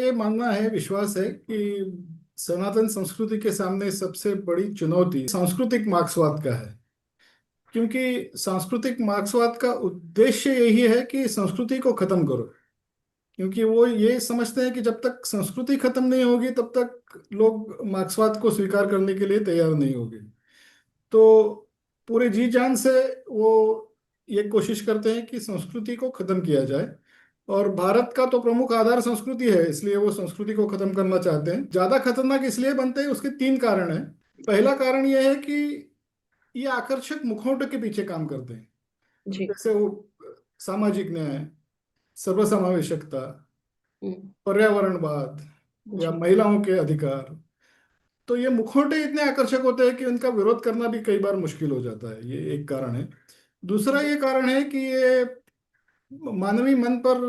ये मानना है, विश्वास है कि सनातन संस्कृति के सामने सबसे बड़ी चुनौती सांस्कृतिक मार्क्सवाद का है। क्योंकि सांस्कृतिक मार्क्सवाद का उद्देश्य यही है कि संस्कृति को खत्म करो। क्योंकि वो ये समझते हैं कि जब तक संस्कृति खत्म नहीं होगी तब तक लोग मार्क्सवाद को स्वीकार करने के लिए तैयार नहीं होंगे। तो पूरे जी जान से वो ये कोशिश करते हैं कि संस्कृति को खत्म किया जाए। और भारत का तो प्रमुख आधार संस्कृति है, इसलिए वो संस्कृति को खत्म करना चाहते हैं। ज्यादा खतरनाक इसलिए बनते हैं, उसके तीन कारण हैं। पहला कारण ये है कि ये आकर्षक मुखौटे के पीछे काम करते हैं। जी। जैसे वो सामाजिक न्याय, सर्वसमावेशकता, हम्म। पर्यावरणवाद या जी। महिलाओं के अधिकार। तो ये मुखौटे इतने आकर्षक होते हैं कि उनका विरोध करना भी कई बार मुश्किल हो जाता है। ये एक कारण है। दूसरा जी। ये कारण है कि ये मानवीय मन पर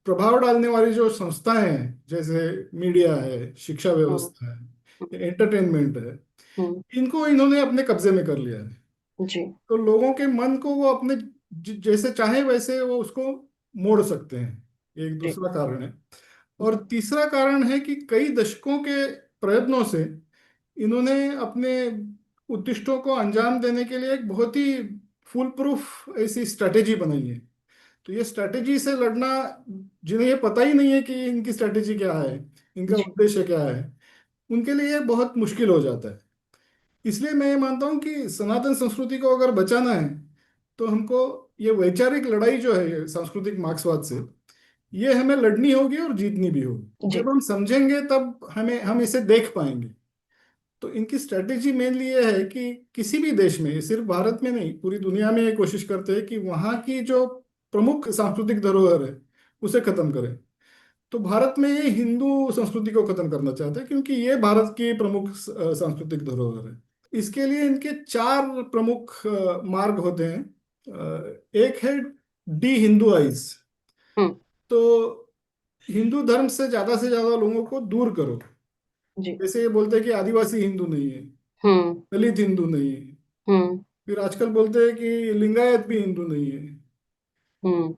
प्रभाव डालने वाली जो संस्थाएं हैं, जैसे मीडिया है, शिक्षा हम्म। व्यवस्था है, हम्म। एंटरटेनमेंट है, हम्म। इनको इन्होंने अपने कब्जे में कर लिया है। जी। तो लोगों के मन को वो अपने जैसे चाहे वैसे वो उसको मोड़ सकते हैं। एक जी। दूसरा कारण है। और तीसरा कारण है कि कई दशकों के प्रयत्नों से इन्होंने अपने उद्दिष्टों को अंजाम देने के लिए एक बहुत ही फुल प्रूफ ऐसी स्ट्रैटेजी बनाई है। तो ये स्ट्रैटेजी से लड़ना, जिन्हें ये पता ही नहीं है कि इनकी स्ट्रैटेजी क्या है, इनका जी। उद्देश्य क्या है, उनके लिए ये बहुत मुश्किल हो जाता है। इसलिए मैं ये मानता हूँ कि सनातन संस्कृति को अगर बचाना है तो हमको ये वैचारिक लड़ाई जो है ये सांस्कृतिक मार्क्सवाद से, ये हमें लड़नी होगी और जीतनी भी होगी। जी। जब हम समझेंगे तब हम इसे देख पाएंगे। तो इनकी स्ट्रैटेजी मेनली ये है कि किसी भी देश में, सिर्फ भारत में नहीं, पूरी दुनिया में ये कोशिश करते हैं कि वहाँ की जो प्रमुख सांस्कृतिक धरोहर है उसे खत्म करें। तो भारत में ये हिंदू संस्कृति को खत्म करना चाहते हैं क्योंकि ये भारत की प्रमुख सांस्कृतिक धरोहर है। इसके लिए इनके चार प्रमुख मार्ग होते हैं। एक है डी हिंदुआइज। हम्म। तो हिंदू धर्म से ज्यादा लोगों को दूर करो। जी। जैसे ये बोलते हैं कि आदिवासी हिंदू नहीं है, हम्म। दलित हिंदू नहीं है। हम्म। फिर आजकल बोलते हैं कि लिंगायत भी हिंदू नहीं है। हम्म।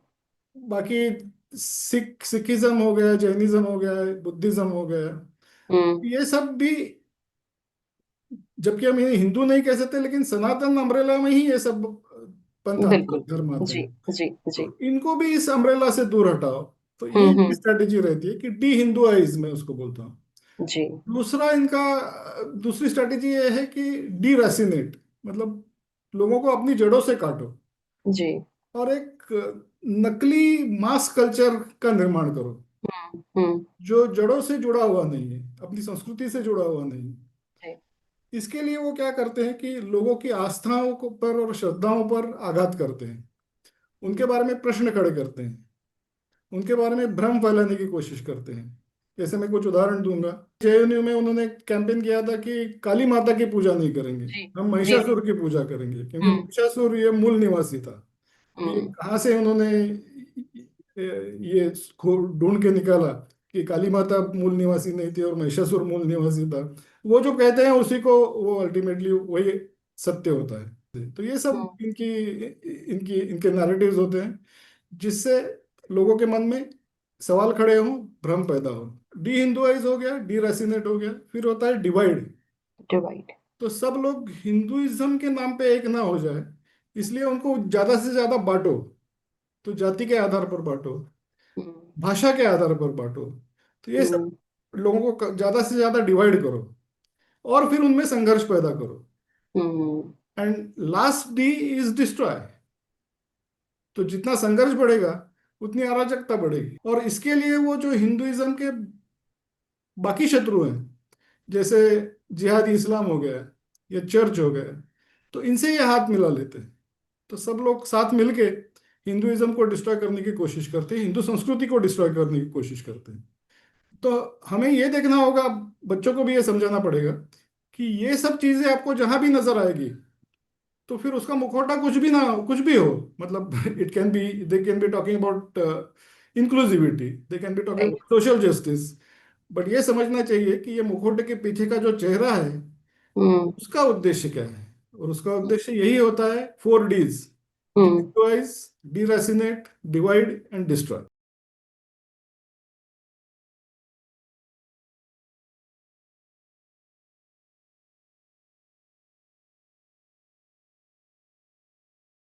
बाकी सिखिज्म हो गया, जैनिज्म हो गया, बुद्धिज्म हो गया, हम्म। ये सब भी, जबकि हम इन्हें हिंदू नहीं कह सकते, लेकिन सनातन अम्ब्रेला में ही ये सब पंथ आते बिल्कुल। हैं, धर्म आते जी। हैं। जी। जी। तो इनको भी इस अम्ब्रेला से दूर हटाओ। तो ये हम्म। स्ट्रेटेजी रहती है कि डी हिंदुआइज, मैं उसको बोलता हूँ। जी। दूसरा इनका दूसरी स्ट्रेटेजी ये है कि डी रैसिनेट, मतलब लोगों को अपनी जड़ों से काटो जी। और एक नकली मास कल्चर का निर्माण करो हम्म। जो जड़ों से जुड़ा हुआ नहीं है, अपनी संस्कृति से जुड़ा हुआ नहीं है। जी। इसके लिए वो क्या करते हैं कि लोगों की आस्थाओं को पर और श्रद्धाओं पर आघात करते हैं, उनके हम्म। बारे में प्रश्न खड़े करते हैं, उनके बारे में भ्रम फैलाने की कोशिश करते हैं। जैसे मैं कुछ उदाहरण दूंगा। जेएनयू में उन्होंने कैंपेन किया था कि काली माता की पूजा नहीं करेंगे, जी। हम जी। महिषासुर की पूजा करेंगे, क्योंकि हम्म। महिषासुर ये मूल निवासी था। ये हम्म। कहाँ से उन्होंने ये ढूंढ के निकाला कि काली माता मूल निवासी नहीं थी और महिषासुर मूल निवासी था। वो जो कहते हैं उसी को वो अल्टीमेटली वही सत्य होता है। तो ये सब हम्म। इनकी इनकी इनके नैरेटिव्स होते हैं जिससे लोगों के मन में सवाल खड़े हों, भ्रम पैदा हो। डी हिंदुआइज हो गया, डी रेसिनेट हो गया, फिर होता है डिवाइड। डिवाइड। तो सब लोग हिंदुइज्म के नाम पे एक ना हो जाए, इसलिए उनको ज्यादा से ज्यादा बांटो। तो जाति के आधार पर बांटो, हम्म। भाषा के आधार पर बांटो। तो ये सब हम्म। लोगों को ज्यादा से ज्यादा डिवाइड करो और फिर उनमें संघर्ष पैदा करो। Hmm. And last D is destroy. तो जितना संघर्ष बढ़ेगा उतनी अराजकता बढ़ेगी। और इसके लिए वो जो हिंदुइज्म के बाकी शत्रु हैं, जैसे जिहादी इस्लाम हो गया या चर्च हो गया, तो इनसे ये हाथ मिला लेते हैं। तो सब लोग साथ मिलके हिंदुइज्म को डिस्ट्रॉय करने की कोशिश करते हैं, हिंदू संस्कृति को डिस्ट्रॉय करने की कोशिश करते हैं। तो हमें ये देखना होगा, बच्चों को भी ये समझाना पड़ेगा कि ये सब चीजें आपको जहां भी नजर आएगी तो फिर उसका मुखौटा कुछ भी ना, कुछ भी हो, मतलब it can be, they can be talking about inclusivity, they can be talking right. About social justice. But ये समझना चाहिए कि ये मुखौटे के पीछे का जो चेहरा है हम्म। उसका उद्देश्य क्या है। और उसका उद्देश्य यही होता है, 4 Ds: hmm. Devise, deracinate, divide and destroy.